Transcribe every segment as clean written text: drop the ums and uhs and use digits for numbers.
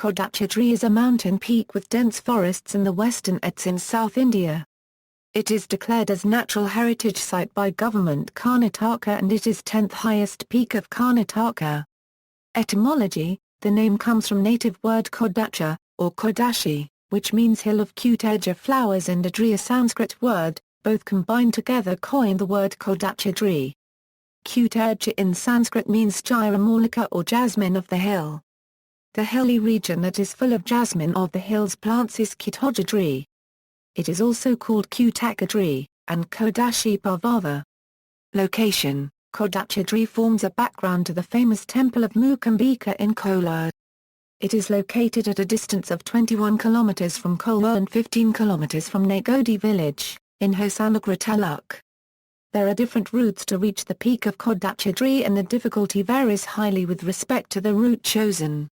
Kodachadri is a mountain peak with dense forests in the Western Ghats in South India. It is declared as Natural Heritage Site by Government Karnataka and it is 10th highest peak of Karnataka. Etymology: the name comes from native word Kodacha, or Kodashi, which means hill of cute edge of flowers, and Adri, a Sanskrit word, both combined together coined the word Kodachadri. Cute edge in Sanskrit means Chiramolika or jasmine of the hill. The hilly region that is full of jasmine of the hills plants is Kodachadri. It is also called Kodachadri, and Kodashi Parvata. Location: Kodachadri forms a background to the famous temple of Mookambika in Kolar. It is located at a distance of 21 km from Kolar and 15 km from Nagodi village, in Hosanagra taluk. There are different routes to reach the peak of Kodachadri and the difficulty varies highly with respect to the route chosen.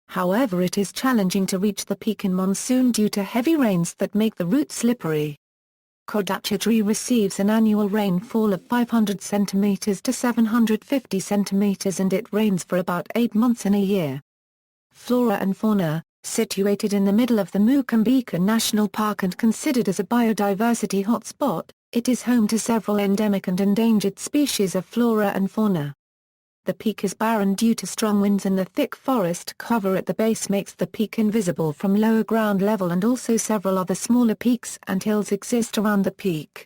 However, it is challenging to reach the peak in monsoon due to heavy rains that make the route slippery. Kodachadri receives an annual rainfall of 500 cm to 750 cm and it rains for about 8 months in a year. Flora and fauna: situated in the middle of the Mookambika National Park and considered as a biodiversity hotspot, it is home to several endemic and endangered species of flora and fauna. The peak is barren due to strong winds and the thick forest cover at the base makes the peak invisible from lower ground level, and also several other smaller peaks and hills exist around the peak.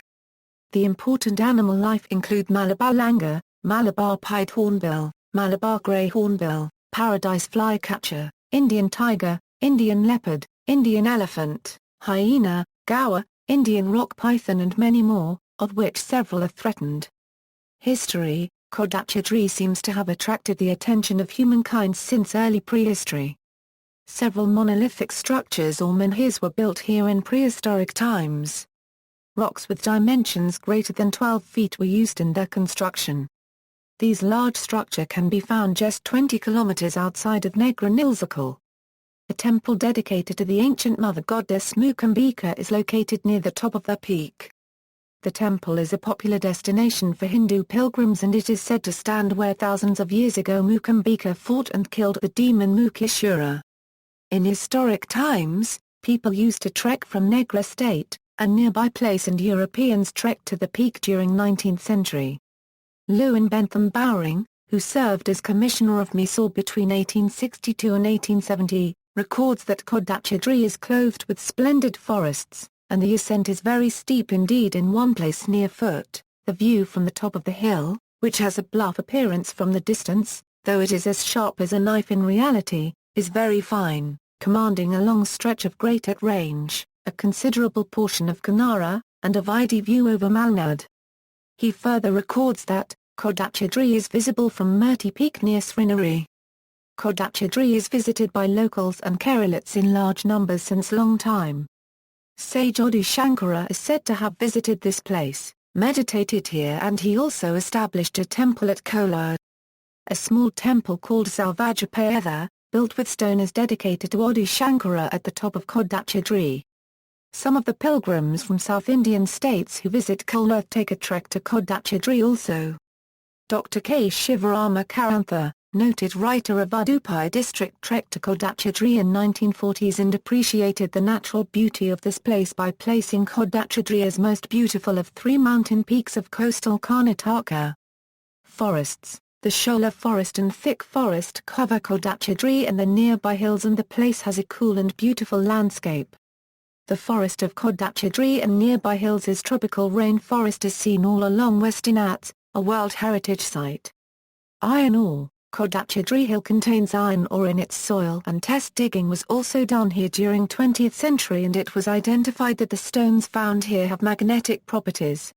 The important animal life include Malabar langur, Malabar pied hornbill, Malabar grey hornbill, paradise flycatcher, Indian tiger, Indian leopard, Indian elephant, hyena, gaur, Indian rock python and many more, of which several are threatened. History: Kodachadri seems to have attracted the attention of humankind since early prehistory. Several monolithic structures or menhirs were built here in prehistoric times. Rocks with dimensions greater than 12 feet were used in their construction. These large structures can be found just 20 kilometers outside of Negranilzakal. A temple dedicated to the ancient mother goddess Mookambika is located near the top of the peak. The temple is a popular destination for Hindu pilgrims and it is said to stand where thousands of years ago Mookambika fought and killed the demon Mukishura. In historic times, people used to trek from Negra State, a nearby place, and Europeans trekked to the peak during 19th century. Lewin Bentham Bowring, who served as Commissioner of Mysore between 1862 and 1870, records that Kodachadri is clothed with splendid forests, and the ascent is very steep indeed. In one place near foot, the view from the top of the hill, which has a bluff appearance from the distance, though it is as sharp as a knife in reality, is very fine, commanding a long stretch of great at range, a considerable portion of Kanara, and a wide view over Malnad. He further records that, Kodachadri is visible from Murti Peak near Srinagari. Kodachadri is visited by locals and Keralites in large numbers since long time. Sage Adi Shankara is said to have visited this place, meditated here, and he also established a temple at Kolar. A small temple called Salvajapayatha, built with stone, is dedicated to Adi Shankara at the top of Kodachadri. Some of the pilgrims from South Indian states who visit Kolar take a trek to Kodachadri also. Dr. K. Shivarama Karantha, noted writer of Udupi district, trekked to Kodachadri in 1940s and appreciated the natural beauty of this place by placing Kodachadri as most beautiful of 3 mountain peaks of coastal Karnataka. Forests: the Shola forest and thick forest cover Kodachadri and the nearby hills, and the place has a cool and beautiful landscape. The forest of Kodachadri and nearby hills is tropical rainforest is seen all along Western Ghats, a World Heritage Site. Iron ore: Kodachadri Hill contains iron ore in its soil and test digging was also done here during 20th century and it was identified that the stones found here have magnetic properties.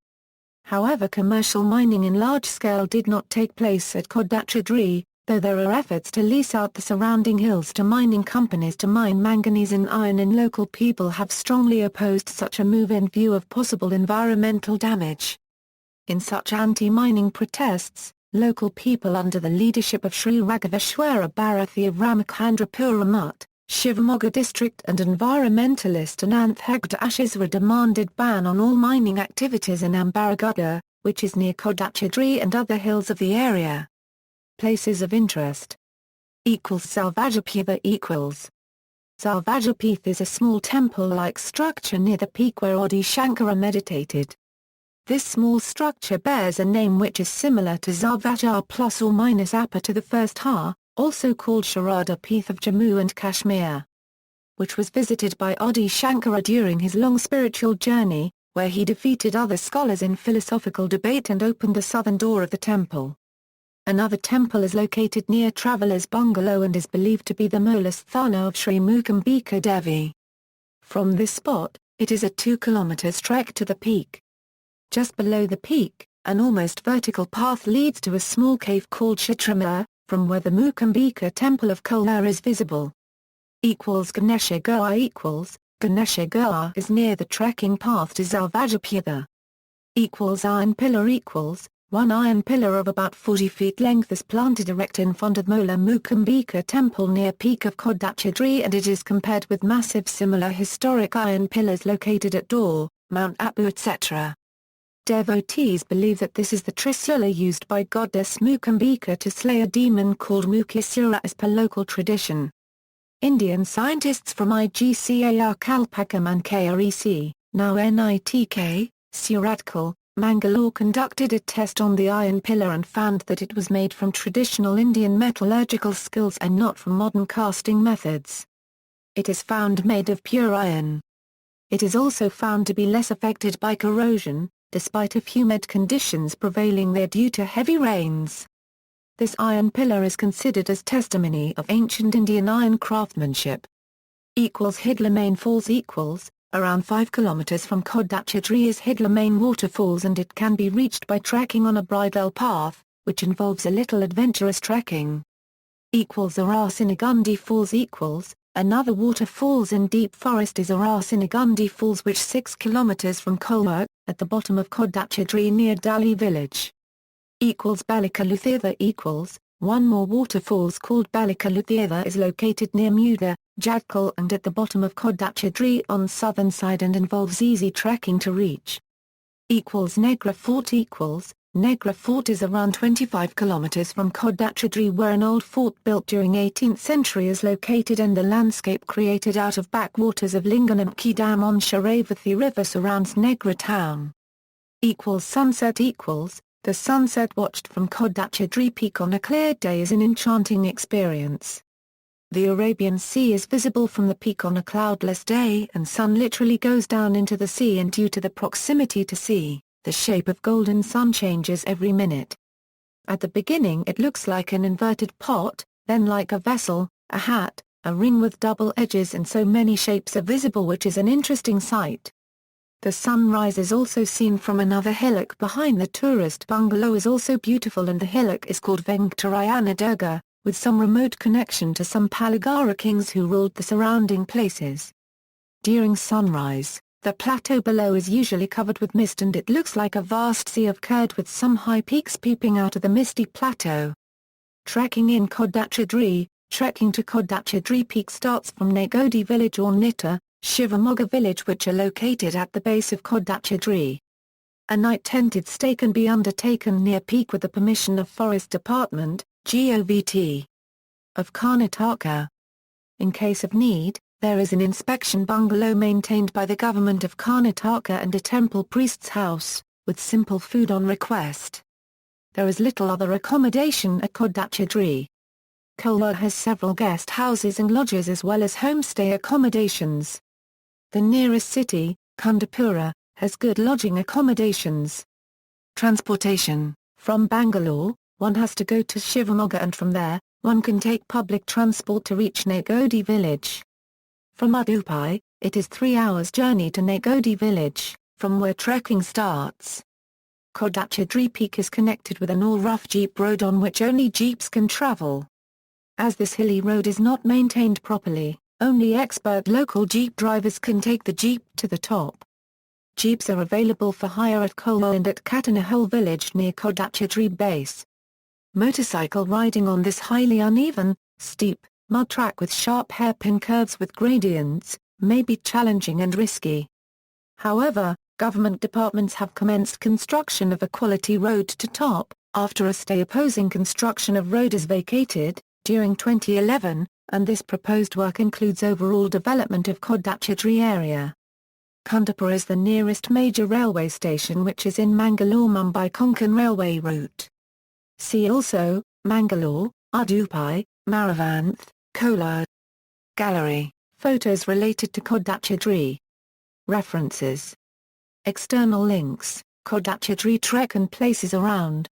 However, commercial mining in large scale did not take place at Kodachadri, though there are efforts to lease out the surrounding hills to mining companies to mine manganese and iron, and local people have strongly opposed such a move in view of possible environmental damage. In such anti-mining protests, local people under the leadership of Sri Raghaveshwara Bharathi of Ramakhandrapura Mutt, Shivamogga district, and environmentalist Ananth Hegde Ashizra demanded ban on all mining activities in Ambaragudda, which is near Kodachadri and other hills of the area. Places of interest. Salvajapayatha Sarvajapith is a small temple-like structure near the peak where Adi Shankara meditated. This small structure bears a name which is similar to Zarvajar plus or minus Appa to the first Ha, also called Sharada Peeth of Jammu and Kashmir, which was visited by Adi Shankara during his long spiritual journey, where he defeated other scholars in philosophical debate and opened the southern door of the temple. Another temple is located near Traveller's Bungalow and is believed to be the Molasthana of Sri Mukambika Devi. From this spot, it is a 2 km trek to the peak. Just below the peak, an almost vertical path leads to a small cave called Kshetramaya, from where the Mukambika temple of Kolar is visible. Ganesha Goa is near the trekking path to Zarvajapith. Iron pillar One iron pillar of about 40 feet length is planted erect in front of Mola Mukambika temple near peak of Kodachadri, and it is compared with massive similar historic iron pillars located at Dor, Mount Apu etc. Devotees believe that this is the Trisula used by goddess Mukambika to slay a demon called Mukisura as per local tradition. Indian scientists from IGCAR Kalpakam and KREC, now NITK, Suratkal, Mangalore conducted a test on the iron pillar and found that it was made from traditional Indian metallurgical skills and not from modern casting methods. It is found made of pure iron. It is also found to be less affected by corrosion, despite of humid conditions prevailing there due to heavy rains. This iron pillar is considered as testimony of ancient Indian iron craftsmanship. Hidlamain Falls Around 5 km from Kodachadri is Hidlamain Waterfalls, and it can be reached by trekking on a bridle path, which involves a little adventurous trekking. Arasinagundi Falls Another waterfalls in deep forest is Arasinagundi Falls, which 6 km from Kolmar, at the bottom of Kodachadri near Dali village. Balikaluthirtha One more waterfalls called Balikaluthirtha is located near Muda, Jadkal and at the bottom of Kodachadri on southern side and involves easy trekking to reach. Negra Fort Negra Fort is around 25 km from Kodachadri, where an old fort built during 18th century is located, and the landscape created out of backwaters of Linganamki Dam on Sharavathi River surrounds Negra town. Sunset The sunset watched from Kodachadri Peak on a clear day is an enchanting experience. The Arabian Sea is visible from the peak on a cloudless day, and sun literally goes down into the sea, and due to the proximity to sea, the shape of golden sun changes every minute. At the beginning it looks like an inverted pot, then like a vessel, a hat, a ring with double edges, and so many shapes are visible, which is an interesting sight. The sunrise is also seen from another hillock behind the tourist bungalow is also beautiful, and the hillock is called Venktarayana Durga, with some remote connection to some Palagara kings who ruled the surrounding places. During sunrise, the plateau below is usually covered with mist, and it looks like a vast sea of curd with some high peaks peeping out of the misty plateau. Trekking in Kodachadri Trekking to Kodachadri Peak starts from Nagodi village or Nitta, Shivamogga village, which are located at the base of Kodachadri. A night tented stay can be undertaken near peak with the permission of Forest Department, GOVT, of Karnataka. In case of need, there is an inspection bungalow maintained by the Government of Karnataka and a temple priest's house, with simple food on request. There is little other accommodation at Kodachadri. Kolar has several guest houses and lodges as well as homestay accommodations. The nearest city, Kundapura, has good lodging accommodations. Transportation: from Bangalore, one has to go to Shivamogga, and from there, one can take public transport to reach Nagodi village. From Udupi, it is 3 hours journey to Nagodi village, from where trekking starts. Kodachadri Peak is connected with an all-rough jeep road on which only jeeps can travel. As this hilly road is not maintained properly, only expert local jeep drivers can take the jeep to the top. Jeeps are available for hire at Kolar and at Katanahole village near Kodachadri base. Motorcycle riding on this highly uneven, steep, mud track with sharp hairpin curves with gradients, may be challenging and risky. However, government departments have commenced construction of a quality road to top, after a stay opposing construction of road is vacated. During 2011, and this proposed work includes overall development of Kodachadri area. Kundapur is the nearest major railway station, which is in Mangalore-Mumbai-Konkan railway route. See also, Mangalore, Udupi, Maravanth, Kolar. Gallery, photos related to Kodachadri. References. External links, Kodachadri Trek and places around.